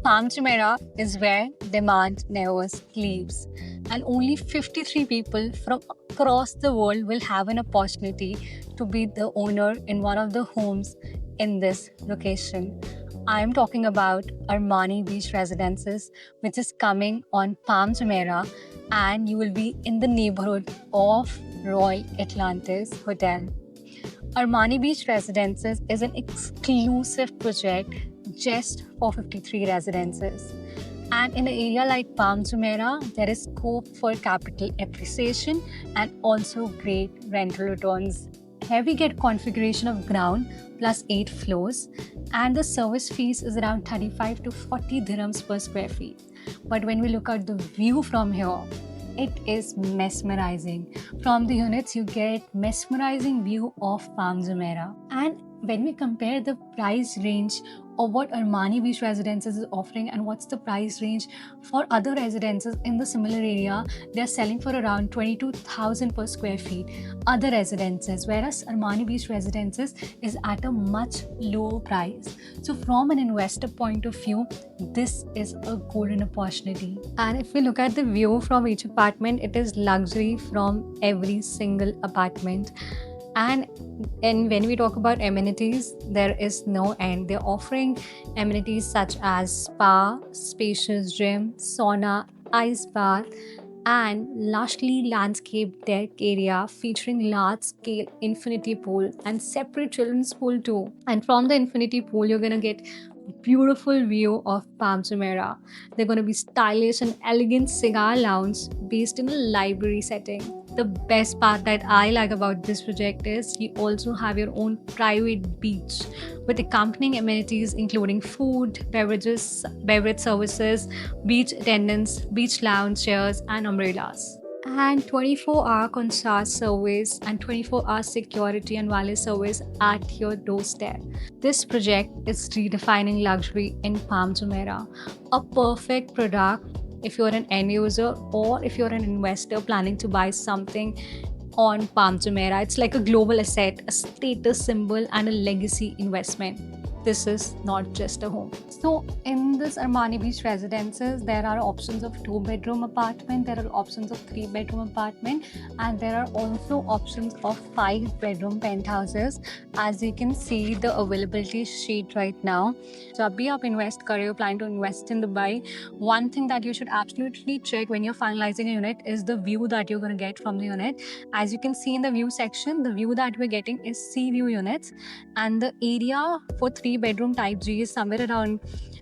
Palm Jumeirah is where demand never sleeps, and only 53 people from across the world will have an opportunity to be the owner in one of the homes in this location. I am talking about Armani Beach Residences, which is coming on Palm Jumeirah, and you will be in the neighborhood of Royal Atlantis Hotel. Armani Beach Residences is an exclusive project just for 53 residences. And in an area like Palm Jumeirah, there is scope for capital appreciation and also great rental returns. Here we get configuration of ground plus 8 floors, and the service fees is around 35 to 40 dirhams per square feet. But when we look at the view from here, it is mesmerizing. From the units, you get mesmerizing view of Palm Jumeirah. And when we compare the price range of what Armani Beach Residences is offering and what's the price range for other residences in the similar area, they're selling for around 22,000 per square feet, other residences, whereas Armani Beach Residences is at a much lower price. So from an investor point of view, this is a golden opportunity. And if we look at the view from each apartment, it is luxury from every single apartment. And when we talk about amenities, there is no end. They're offering amenities such as spa, spacious gym, sauna, ice bath, and lushly landscaped deck area featuring large-scale infinity pool and separate children's pool too. And from the infinity pool, you're gonna get beautiful view of Palm Jumeirah. They're going to be stylish and elegant cigar lounge based in a library setting. The best part that I like about this project is you also have your own private beach with accompanying amenities including food, beverages, beverage services, beach attendants, beach lounge chairs, and umbrellas. And 24-hour concierge service and 24-hour security and valet service at your doorstep. This project is redefining luxury in Palm Jumeirah, a perfect product if you're an end user or if you're an investor planning to buy something on Palm Jumeirah. It's like a global asset, a status symbol, and a legacy investment. This is not just a home. So in this Armani Beach Residences, there are options of 2-bedroom apartment, there are options of 3-bedroom apartment, and there are also options of 5-bedroom penthouses. As you can see the availability sheet right now. So जब भी आप invest कर रहे हो, plan to invest in Dubai, one thing that you should absolutely check when you're finalizing a unit is the view that you're going to get from the unit. As you can see in the view section, the view that we're getting is sea view units, and the area for 3-bedroom type G is somewhere around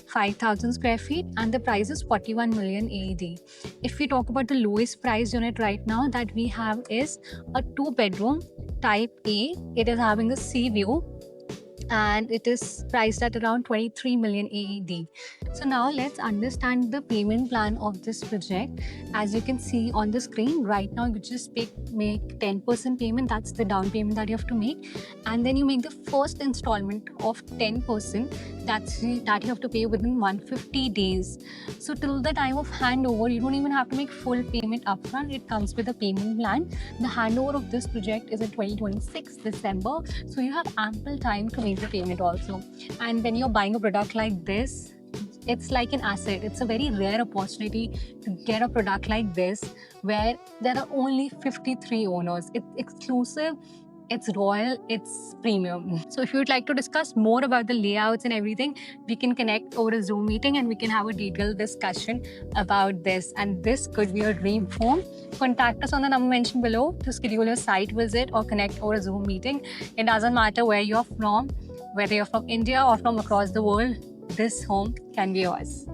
5,000 square feet, and the price is 41 million AED. If we talk about the lowest price unit right now that we have is a 2-bedroom type A. It is having a sea view and it is priced at around 23 million AED. So now let's understand the payment plan of this project. As you can see on the screen right now, you just make 10% payment. That's the down payment that you have to make, and then you make the first installment of 10% that you have to pay within 150 days. So till the time of handover, you don't even have to make full payment upfront. It comes with a payment plan. The handover of this project is in 2026 December, so you have ample time to make the payment also. And when you're buying a product like this, it's like an asset. It's a very rare opportunity to get a product like this where there are only 53 owners. It's exclusive, it's royal, it's premium. So if you would like to discuss more about the layouts and everything, we can connect over a Zoom meeting and we can have a detailed discussion about this. And this could be your dream home. Contact us on the number mentioned below to schedule your site visit or connect over a Zoom meeting. It doesn't matter where you're from, whether you're from India or from across the world, this home can be yours.